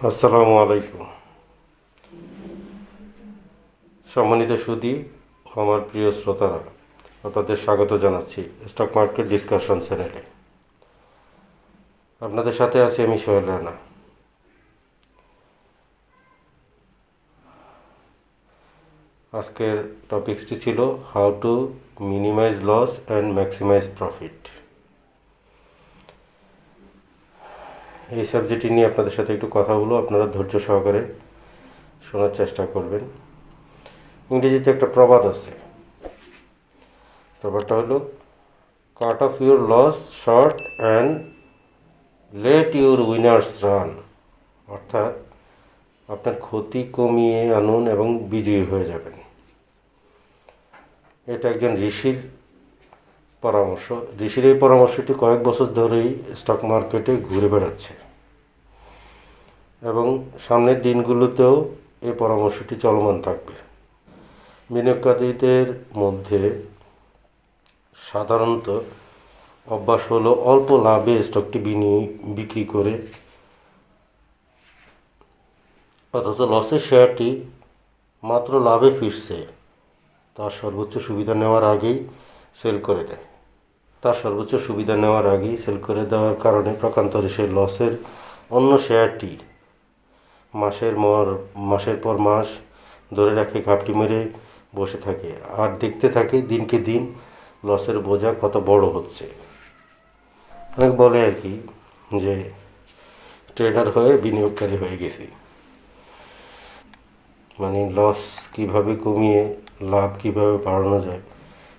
আসসালামু আলাইকুম। সম্মানিত সুধী, আমার প্রিয় শ্রোতারা, আপনাদের স্বাগত জানাচ্ছি স্টক মার্কেট ডিসকাশন চ্যানেলে। আপনাদের সাথে আছি আমি সোহেল রানা। আজকের টপিকসটি ছিল how to minimise loss and maximise profit. এই সাবজেক্টটি নিয়ে আপনাদের সাথে একটু কথা বলবো, আপনারা ধৈর্য সহকারে শোনার চেষ্টা করবেন। ইংরেজিতে একটা প্রবাদ আছে, প্রবাদটা হলো cut off your loss short and let your winners run. অর্থাৎ আপনার ক্ষতি কমিয়ে আনুন এবং বিজয়ী হয়ে যাবেন। এটা একজন ঋষির পরামর্শ। ঋষির এই পরামর্শটি কয়েক বছর ধরেই স্টক মার্কেটে ঘুরে বেড়াচ্ছে এবং সামনের দিনগুলোতেও এই পরামর্শটি চলমান থাকবে। বিনিয়োগকারীদের মধ্যে সাধারণত অভ্যাস হলো অল্প লাভে স্টকটি বিক্রি করে, অথচ লসের শেয়ারটি মাত্র লাভে ফিরছে তার সর্বোচ্চ সুবিধা নেওয়ার আগেই সেল করে দেয়। সেল করে দেওয়ার কারণে প্রকান্তরে সেই লসের অন্য শেয়ারটি মাসের পর মাস ধরে রাখে, ঘাপটি মেরে বসে থাকে আর দেখতে থাকে দিনকে দিন লসের বোঝা কত বড় হচ্ছে। অনেক বলে আর কি যে ট্রেডার হয়ে বিনিয়োগকারী হয়ে গেছি, মানে লস কিভাবে কমিয়ে লাভ কিভাবে বাড়ানো যায়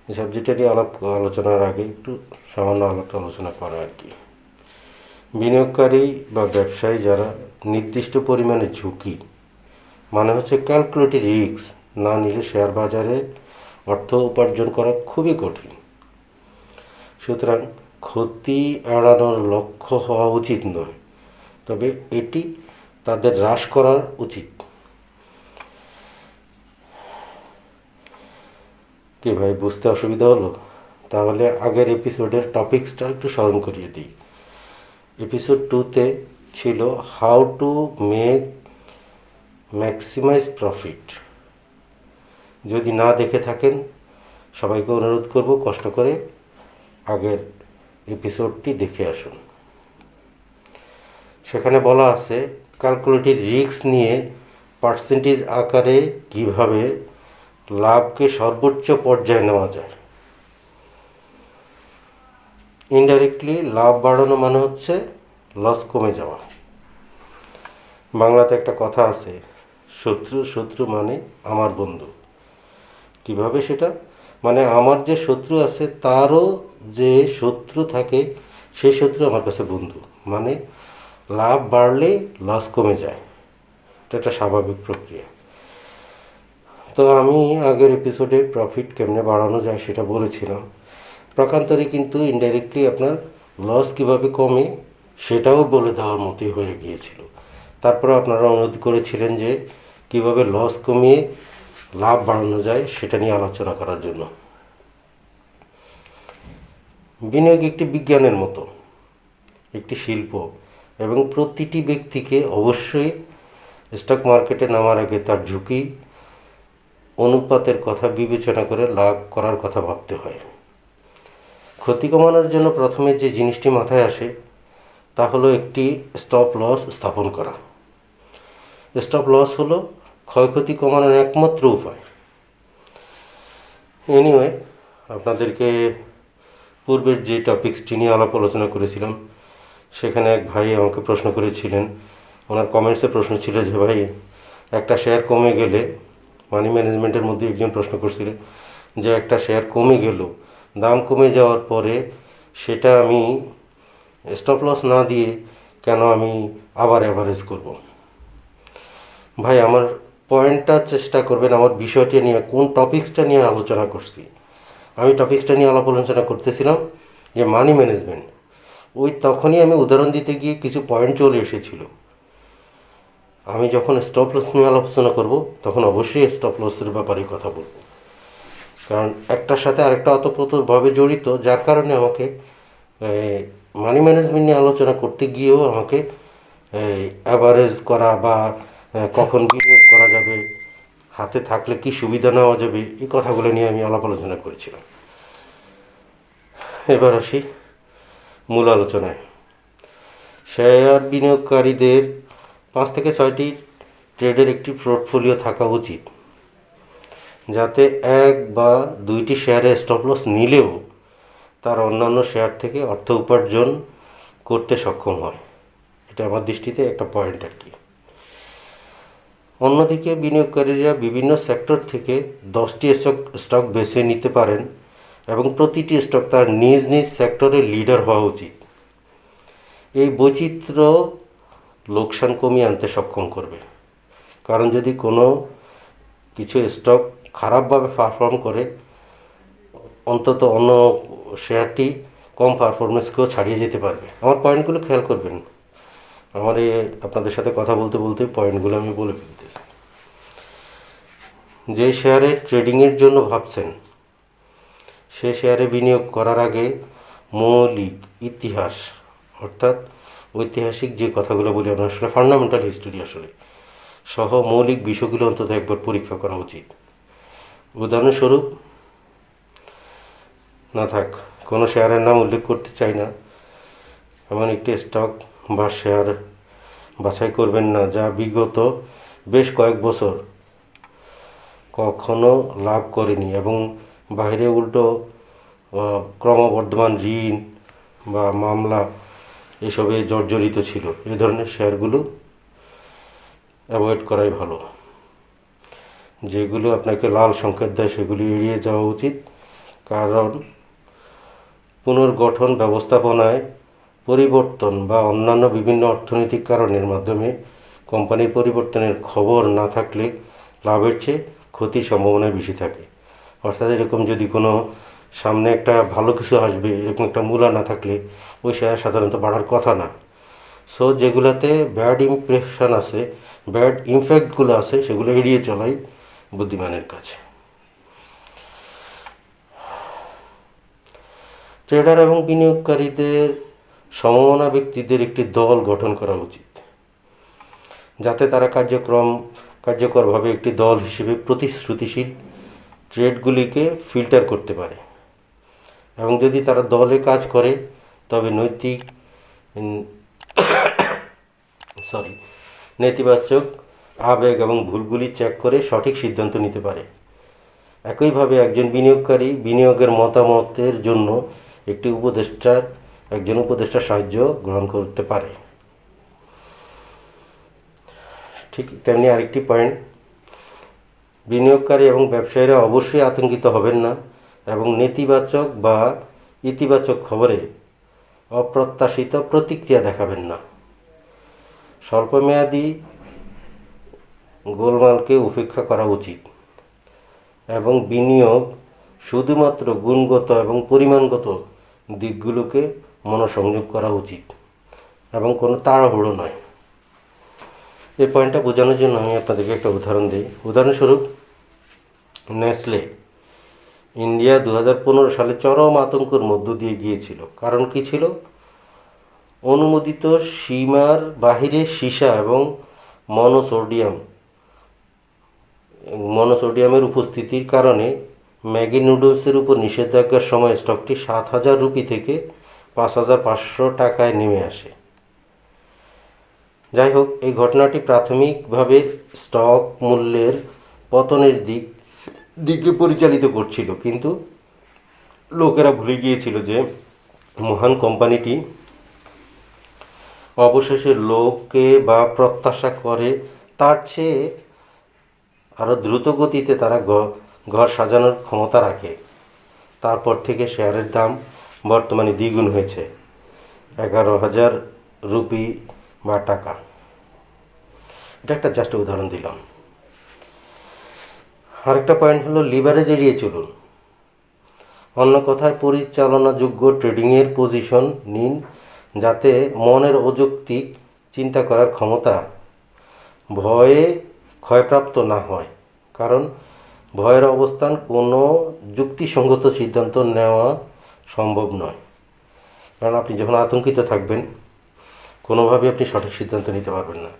এই সাবজেক্টটা নিয়ে আলোচনার আগে একটু সামান্য আলোচনা করা আর কি। বিনিয়োগকারী বা ব্যবসায়ী যারা নির্দিষ্ট পরিমাণে ঝুঁকি, মানে হচ্ছে ক্যালকুলেটেড রিস্ক না নিলে শেয়ার বাজারে অর্থ উপার্জন করা খুবই কঠিন। সুতরাং ক্ষতি এড়ানোর লক্ষ্য হওয়া উচিত নয়, তবে এটি তাদের হ্রাস করা উচিত। কি ভাই, বুঝতে অসুবিধা হলো? তাহলে আগের এপিসোডের টপিকসটা একটু স্মরণ করিয়ে দিই। এপিসোড 2তে ছিল হাউ টু ম্যাক্সিমাইজ প্রফিট। যদি না দেখে থাকেন সবাইকে অনুরোধ করব কষ্ট করে আগের এপিসোডটি দেখে আসুন। সেখানে বলা আছে ক্যালকুলেটেড রিস্ক নিয়ে পার্সেন্টেজ আকারে কিভাবে লাভকে সর্বোচ্চ পর্যায়ে নেওয়া যায়। ইনডাইরেক্টলি লাভ বাড়ানো মানে হচ্ছে লস কমে যাওয়া। বাংলাতে একটা কথা আছে, শত্রু মানে আমার বন্ধু। কিভাবে সেটা? মানে আমার যে শত্রু আছে তারও যে শত্রু থাকে, সেই শত্রু আমার কাছে বন্ধু। মানে লাভ বাড়লে লস কমে যায়, এটা একটা স্বাভাবিক প্রক্রিয়া। তো আমি আগের এপিসোডে প্রফিট কেমনে বাড়ানো যায় সেটা বলেছিলাম। প্রকান্তরে কিন্তু ইনডাইরেক্টলি আপনার লস কিভাবে কমে সেটাও বলে দেওয়ার মতোই হয়ে গিয়েছিল। তারপরে আপনারা অনুরোধ করেছিলেন যে কিভাবে লস কমিয়ে লাভ বাড়ানো যায় সেটা নিয়ে আলোচনা করার জন্য। বিনিয়োগ একটি বিজ্ঞানের মতো, একটি শিল্প, এবং প্রতিটি ব্যক্তিকে অবশ্যই স্টক মার্কেটে নামার আগে তার ঝুঁকি অনুপাতের কথা বিবেচনা করে লাভ করার কথা ভাবতে হয়। ক্ষতি কমানোর জন্য প্রথমে যে জিনিসটি মাথায় আসে তা হলো একটি স্টপ লস স্থাপন করা। স্টপ লস হলো ক্ষয়ক্ষতি কমানোর একমাত্র উপায়। এনিওয়ে, আপনাদেরকে পূর্বের যে টপিকসটি নিয়ে আলোচনা করেছিলাম সেখানে এক ভাই আমাকে প্রশ্ন করেছিলেন। ওনার কমেন্টসে প্রশ্ন ছিল যে ভাই, একটা শেয়ার কমে গেলে, মানি ম্যানেজমেন্টের মধ্যে একজন প্রশ্ন করছিলেন যে একটা শেয়ার কমে গেল, দাম কমে যাওয়ার পরে সেটা আমি স্টপ লস না দিয়ে কেন আমি আবার অ্যাভারেজ করব। ভাই, আমার পয়েন্টটা চেষ্টা করবেন, আমার বিষয়টা নিয়ে কোন টপিক্সটা নিয়ে আলোচনা করছি। আমি টপিক্সটা নিয়ে আলোচনা করতেছিলাম যে মানি ম্যানেজমেন্ট। তখনই আমি উদাহরণ দিতে গিয়ে কিছু পয়েন্ট চলে এসেছিল। আমি যখন স্টপ লস নিয়ে আলোচনা করব তখন অবশ্যই স্টপ লসের ব্যাপারে কথা বলব, কারণ একটার সাথে আরেকটা অতপ্রতভাবে জড়িত, যার কারণে আমাকে মানি ম্যানেজমেন্ট নিয়ে আলোচনা করতে গিয়েও আমাকে অ্যাভারেজ করা বা কখন বিনিয়োগ করা যাবে, হাতে থাকলে কি সুবিধা নেওয়া যাবে, এই কথাগুলো নিয়ে আমি আলাপ আলোচনা করেছিলাম। এবার আসি মূল আলোচনায়। শেয়ার বিনিয়োগকারীদের 5 থেকে 6টি ট্রেডের একটি পোর্টফোলিও থাকা উচিত, যাতে 1 বা 2টি শেয়ারে স্টপ লস নিলেও তার অন্যান্য শেয়ার থেকে অর্থ উপার্জন করতে সক্ষম হয়। এটা আমার দৃষ্টিতে একটা পয়েন্ট আর কি। অন্যদিকে বিনিয়োগকারীরা বিভিন্ন সেক্টর থেকে 10টি স্টক বেছে নিতে পারেন এবং প্রতিটি স্টক তার নিজ নিজ সেক্টরের লিডার হওয়া উচিত। এই বৈচিত্র্য লোকসান কমিয়ে আনতে সক্ষম করবে, কারণ যদি কোনো কিছু স্টক খারাপভাবে পারফর্ম করে, অন্তত অন্য শেয়ারটি কম পারফরমেন্সকেও ছাড়িয়ে যেতে পারবে। আমার পয়েন্টগুলো খেয়াল করবেন। আমার আপনাদের সাথে কথা বলতে বলতে পয়েন্টগুলো আমি বলে ফেলতেছি। যে শেয়ারে ট্রেডিংয়ের জন্য ভাবছেন, সে শেয়ারে বিনিয়োগ করার আগে মৌলিক ইতিহাস, অর্থাৎ ঐতিহাসিক যে কথাগুলো বলি আমরা, আসলে ফান্ডামেন্টাল হিস্টোরি আসলে সহ মৌলিক বিষয়গুলো অন্তত একবার পরীক্ষা করা উচিত। উদাহরণস্বরূপ, না থাক, কোনো শেয়ারের নাম উল্লেখ করতে চাই না, এমন একটি স্টক বা শেয়ার বাছাই করবেন না যা বিগত বেশ কয়েক বছর কখনো লাভ করেনি এবং বাইরে উল্টো ক্রমবর্ধমান ঋণ বা মামলা এসবে জর্জরিত ছিল। এই ধরনের শেয়ারগুলো অ্যাভয়েড করাই ভালো। যেগুলো আপনাকে লাল সংকেত দেয় সেগুলি এড়িয়ে যাওয়া উচিত, কারণ পুনর্গঠন ব্যবস্থাপনায় পরিবর্তন বা অন্যান্য বিভিন্ন অর্থনৈতিক কারণের মাধ্যমে কোম্পানির পরিবর্তনের খবর না থাকলে লাভের চেয়ে ক্ষতির সম্ভাবনা বেশি থাকে। অর্থাৎ এরকম যদি কোনো সামনে একটা ভালো কিছু আসবে এরকম একটা মূলা না থাকলে ওই শেয়ার সাধারণত বাড়ার কথা না। সো যেগুলোতে ব্যাড ইমপ্রেশন আছে, ব্যাড ইমপ্যাক্টগুলো আছে, সেগুলো এড়িয়ে চলাই বুদ্ধিমানের কাছে। ট্রেডার এবং বিনিয়োগকারীদের সমমনা ব্যক্তিদের একটি দল গঠন করা উচিত, যাতে তারা কার্যকরভাবে একটি দল হিসেবে প্রতিশ্রুতিশীল ট্রেডগুলিকে ফিল্টার করতে পারে। এবং যদি তারা দলে কাজ করে তবে নেতিবাচক আবেগ এবং ভুলগুলি চেক করে সঠিক সিদ্ধান্ত নিতে পারে। একইভাবে একজন বিনিয়োগকারী বিনিয়োগের মতামতের জন্য একজন উপদেষ্টার সাহায্য গ্রহণ করতে পারে। ঠিক তেমনি আরেকটি পয়েন্ট, বিনিয়োগকারী এবং ব্যবসায়ীরা অবশ্যই আতঙ্কিত হবেন না এবং নেতিবাচক বা ইতিবাচক খবরে অপ্রত্যাশিত প্রতিক্রিয়া দেখাবেন না। স্বল্পমেয়াদী গোলমালকে উপেক্ষা করা উচিত এবং বিনিয়োগ শুধুমাত্র গুণগত এবং পরিমাণগত দিকগুলোকে মনোসংযোগ করা উচিত এবং কোনো তাড়াহুড়ো নয়। এই পয়েন্টটা বোঝানোর জন্য আমি আপনাদেরকে একটা উদাহরণ দিই। উদাহরণস্বরূপ, নেসলে ইন্ডিয়া 2015 সালে চরম আতঙ্কের মধ্য দিয়ে গিয়েছিল। কারণ কি ছিল? অনুমোদিত সীমার বাহিরে সীসা এবং মনোসোডিয়ামের উপস্থিতির কারণে ম্যাগি নুডলসের উপর নিষেধাজ্ঞার সময় স্টকটি 7,000 রুপি থেকে 5,500 টাকায় নেমে আসে। যাই হোক, এই ঘটনাটি প্রাথমিকভাবে স্টক মূল্যের পতনের দিকে পরিচালিত করছিল, কিন্তু লোকেরা ভুলে গিয়েছিল যে মহান কোম্পানিটি অবশেষে লোকে বা প্রত্যাশা করে তার চেয়ে আরও দ্রুত গতিতে তারা ঘর সাজানোর ক্ষমতা রাখে। তারপর থেকে শেয়ারের দাম বর্তমানে দ্বিগুণ হয়েছে, 11,000 রুপি বা টাকা। এটা একটা জাস্ট উদাহরণ দিলাম। আরেকটা পয়েন্ট হলো লিভারেজ এড়িয়ে চলুন। অন্য কথায়, পরিচালনাযোগ্য ট্রেডিংয়ের পজিশন নিন যাতে মনের অযৌক্তিক চিন্তা করার ক্ষমতা ভয়ে ক্ষয়প্রাপ্ত না হয়, কারণ ভয়ের অবস্থান কোনো যুক্তিসঙ্গত সিদ্ধান্ত নেওয়া সম্ভব নয়। কারণ আপনি যখন আতঙ্কিত থাকবেন, কোনোভাবেই আপনি সঠিক সিদ্ধান্ত নিতে পারবেন না।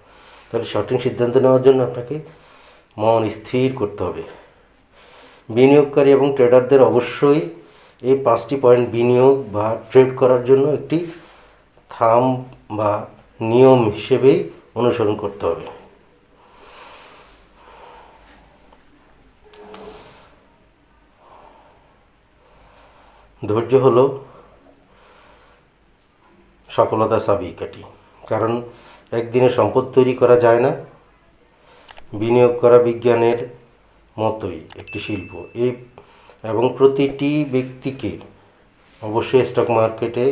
তাহলে সঠিক সিদ্ধান্ত নেওয়ার জন্য আপনাকে মন স্থির করতে হবে। বিনিয়োগকারী এবং ট্রেডারদের অবশ্যই এই 5টি পয়েন্ট বিনিয়োগ বা ট্রেড করার জন্য একটি থাম্ব বা নিয়ম হিসেবেই অনুসরণ করতে হবে। ধৈর্য হলো সফলতার চাবিকাঠি, কারণ একদিনে সম্পদ তৈরি করা যায় না। বিনিয়োগ করা বিজ্ঞানের মতোই একটি শিল্প, এবং প্রতিটি ব্যক্তিকে অবশ্যই স্টক মার্কেটে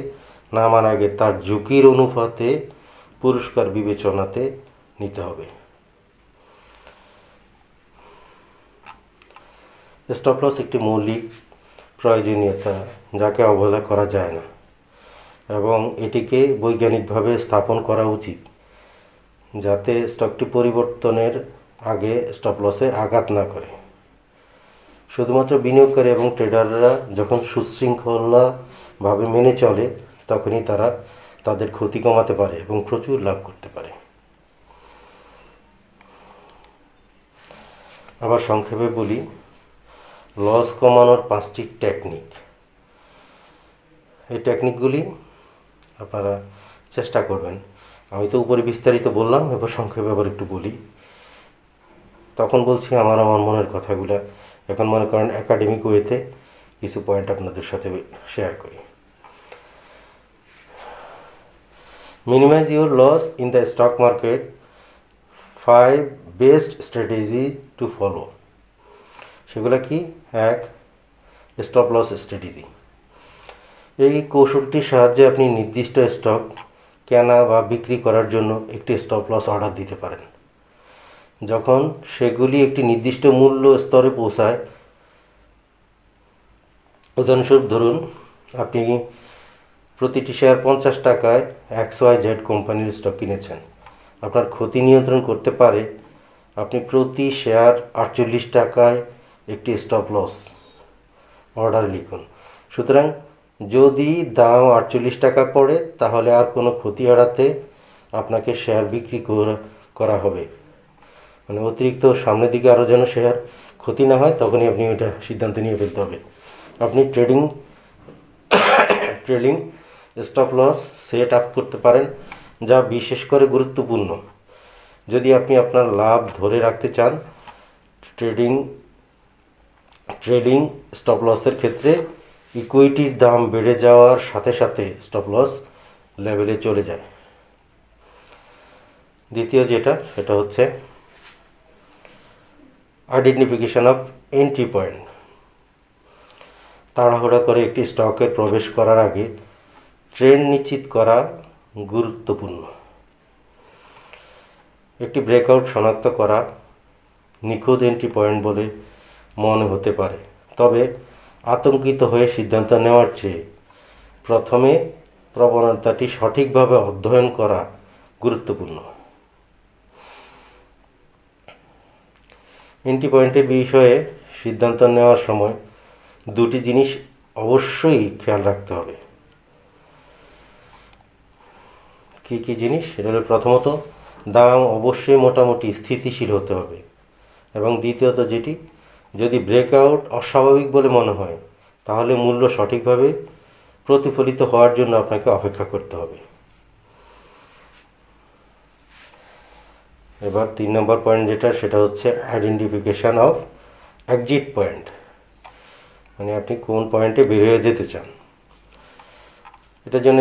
নামার আগে তার ঝুঁকির অনুপাতে পুরস্কার বিবেচনাতে নিতে হবে। স্টপ লস একটি মৌলিক প্রয়োজনীয়তা যাকে অবহেলা করা যায় না, এবং এটিকে বৈজ্ঞানিকভাবে স্থাপন করা উচিত যাতে স্টকটি পরিবর্তনের আগে স্টপ লসে আঘাত না করে। শুধুমাত্র বিনিয়োগকারী এবং ট্রেডাররা যখন সুশৃঙ্খলভাবে মেনে চলে, তখনই তারা তাদের ক্ষতি কমাতে পারে এবং প্রচুর লাভ করতে পারে। আবার সংক্ষেপে বলি, লস কমানোর 5টি টেকনিক। এই টেকনিকগুলি আপনারা চেষ্টা করবেন। আমি তো উপরে বিস্তারিত বললাম, এবার সংক্ষেপে আবার একটু বলি। তখন বলছি আমার মনের কথাগুলো, এখন মনে করেন একাডেমিক ওয়েতে কিছু পয়েন্ট আপনাদের সাথে শেয়ার করি। Minimise your loss in the stock market, 5 best strategy to follow. সেগুলো কি? 1. Stop loss strategy. এই কৌশলটির সাহায্যে আপনি নির্দিষ্ট স্টক কেনা বা বিক্রি করার জন্য একটি স্টপ লস অর্ডার দিতে পারেন। যখন সেগুলি একটি নির্দিষ্ট মূল্য স্তরে পৌঁছায়, উদাহরণস্বরূপ ধরুন আপনি প্রতিটি শেয়ার 50 টাকায় XYZ কোম্পানির স্টক কিনেছেন, আপনার ক্ষতি নিয়ন্ত্রণ করতে পারে আপনি প্রতি শেয়ার 48 টাকায় একটি স্টপ লস অর্ডার লিখুন। সুতরাং যদি দাম 48 টাকা পড়ে, তাহলে আর কোনো ক্ষতি এড়াতে আপনাকে শেয়ার বিক্রি করা হবে, মানে অতিরিক্ত সামনের দিকে আরও যেন শেয়ার ক্ষতি না হয়, তখনই আপনি ওইটা সিদ্ধান্ত নিয়ে ফেলতে হবে। আপনি trading stop loss set up করতে পারেন, যা বিশেষ করে গুরুত্বপূর্ণ যদি আপনি আপনার লাভ ধরে রাখতে চান। ট্রেডিং স্টপ লসের ক্ষেত্রে ইকুইটির দাম বেড়ে যাওয়ার সাথে সাথে স্টপ লস লেভেলে চলে যায়। দ্বিতীয় সেটা হচ্ছে আইডেন্টিফিকেশন অফ এন্ট্রি পয়েন্ট। তাড়াহুড়া করে একটি স্টকে প্রবেশ করার আগে ট্রেন্ড নিশ্চিত করা গুরুত্বপূর্ণ। একটি ব্রেকআউট শনাক্ত করা নিখুঁত এন্ট্রি পয়েন্ট বলে মনে হতে পারে, তবে আতঙ্কিত হয়ে সিদ্ধান্ত নেওয়ার চেয়ে প্রথমে প্রবণতাটি সঠিকভাবে অধ্যয়ন করা গুরুত্বপূর্ণ। এন্ট্রি পয়েন্টের বিষয়ে সিদ্ধান্ত নেওয়ার সময় 2টি জিনিস অবশ্যই খেয়াল রাখতে হবে। কি কি জিনিস? সেটা হলো, প্রথমত দাম অবশ্যই মোটামুটি স্থিতিশীল হতে হবে, এবং দ্বিতীয়ত যদি ব্রেকআউট অস্বাভাবিক বলে মনে হয়, তাহলে মূল্য সঠিকভাবে প্রতিফলিত হওয়ার জন্য আপনাকে অপেক্ষা করতে হবে। এবার 3 নম্বর পয়েন্ট সেটা হচ্ছে আইডেন্টিফিকেশান অফ এক্সিট পয়েন্ট, মানে আপনি কোন পয়েন্টে বের হয়ে যেতে চান। এটার জন্য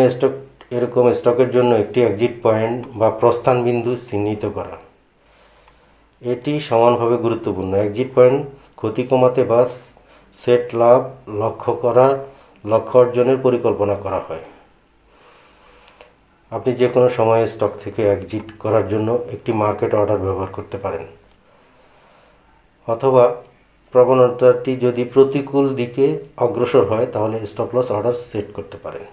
স্টকের জন্য একটি এক্সিট পয়েন্ট বা প্রস্থান বিন্দু চিহ্নিত করা, এটি সমানভাবে গুরুত্বপূর্ণ। এক্সিট পয়েন্ট ক্ষতি কমাতে বা সেট লাভ লক্ষ্য অর্জনের পরিকল্পনা করা হয়। আপনি যে কোনো সময়ে স্টক থেকে এক্সিট করার জন্য একটি মার্কেট অর্ডার ব্যবহার করতে পারেন, অথবা প্রবণতাটি যদি প্রতিকূল দিকে অগ্রসর হয়, তাহলে স্টপ লস অর্ডার সেট করতে পারেন।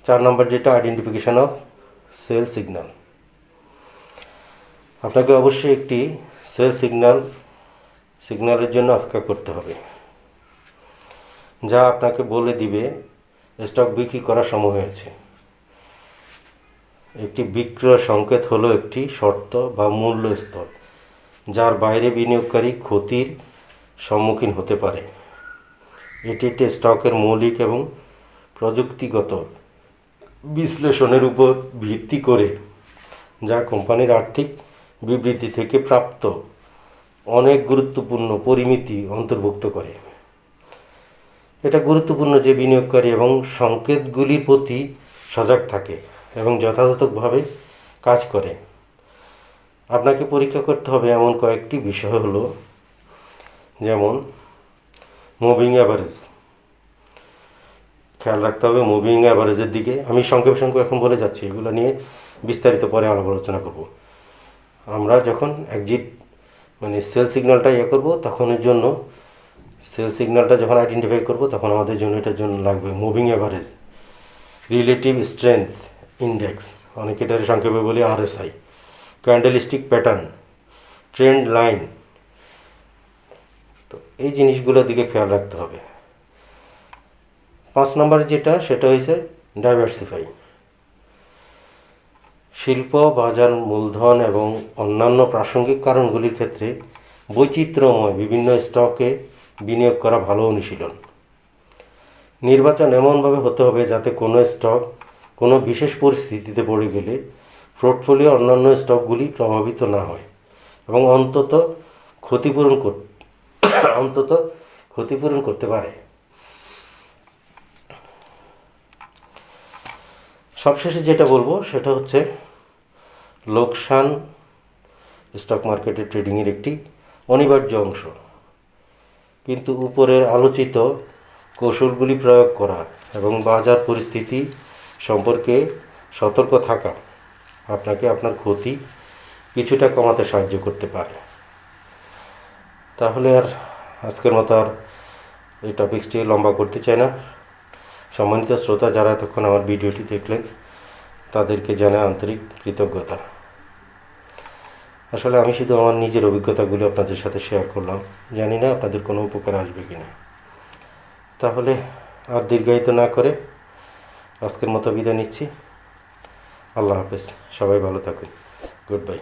4 নম্বর আইডেন্টিফিকেশন অফ সেল সিগন্যাল। আপনাকে অবশ্যই একটি সেল সিগন্যালের জন্য অপেক্ষা করতে হবে, যা আপনাকে বলে দিবে স্টক বিক্রি করার সময় হয়েছে। একটি বিক্রয় সংকেত হলো একটি শর্ত বা মূল্য স্তর যার বাইরে বিনিয়োগকারী ক্ষতির সম্মুখীন হতে পারে। এটি একটি স্টকের মৌলিক এবং প্রযুক্তিগত বিশ্লেষণের উপর ভিত্তি করে, যা কোম্পানির আর্থিক বিবৃতি থেকে প্রাপ্ত অনেক গুরুত্বপূর্ণ পরিমিতি অন্তর্ভুক্ত করে। এটা গুরুত্বপূর্ণ যে বিনিয়োগকারী এবং সংকেতগুলির প্রতি সজাগ থাকে এবং যথাযথভাবে কাজ করে। আপনাকে পরীক্ষা করতে হবে এমন কয়েকটি বিষয় হলো, যেমন মুভিং অ্যাভারেজ। খেয়াল রাখতে হবে মুভিং অ্যাভারেজের দিকে। আমি সংক্ষেপে এখন বলে যাচ্ছি, এগুলো নিয়ে বিস্তারিত পরে আলোচনা করব। আমরা যখন এক্সিট সেল সিগন্যালটা করব, তখন এর জন্য সেল সিগন্যালটা যখন আইডেন্টিফাই করব, তখন আমাদের জন্য এটার জন্য লাগবে moving average, relative strength index, অনেকে এটার সংক্ষেপে বলি RSI, candlestick pattern, trend line. তো এই জিনিসগুলোর দিকে খেয়াল রাখতে হবে। 5 নম্বর সেটা হয়েছে ডাইভার্সিফাই। শিল্প, বাজার, মূলধন এবং অন্যান্য প্রাসঙ্গিক কারণগুলির ক্ষেত্রে বৈচিত্র্যময় বিভিন্ন স্টকে বিনিয়োগ করা ভালো অনুশীলন। নির্বাচন এমনভাবে হতে হবে যাতে কোনো স্টক কোনো বিশেষ পরিস্থিতিতে পড়ে গেলে পোর্টফোলিও অন্যান্য স্টকগুলি প্রভাবিত না হয় এবং অন্তত ক্ষতিপূরণ করতে পারে। সবশেষে যেটা বলবো সেটা হচ্ছে, লোকসান স্টক মার্কেটে ট্রেডিংয়ের একটি অনিবার্য অংশ, কিন্তু উপরের আলোচিত কৌশলগুলি প্রয়োগ করা এবং বাজার পরিস্থিতি সম্পর্কে সতর্ক থাকা আপনাকে আপনার ক্ষতি কিছুটা কমাতে সাহায্য করতে পারে। তাহলে আর আজকের মতো আর এই টপিকসটি লম্বা করতে চাই না। সম্মানিত শ্রোতা, যারা এতক্ষণ আমার ভিডিওটি দেখলেন, তাদেরকে জানাই আন্তরিক কৃতজ্ঞতা। আসলে আমি শুধু আমার নিজের অভিজ্ঞতাগুলো আপনাদের সাথে শেয়ার করলাম, জানি না আপনাদের কোনো উপকার আসবে কিনা। তাহলে আর দীর্ঘায়িত না করে আজকের মতো বিদায় নিচ্ছি। আল্লাহ হাফেজ, সবাই ভালো থাকুন। Good bye.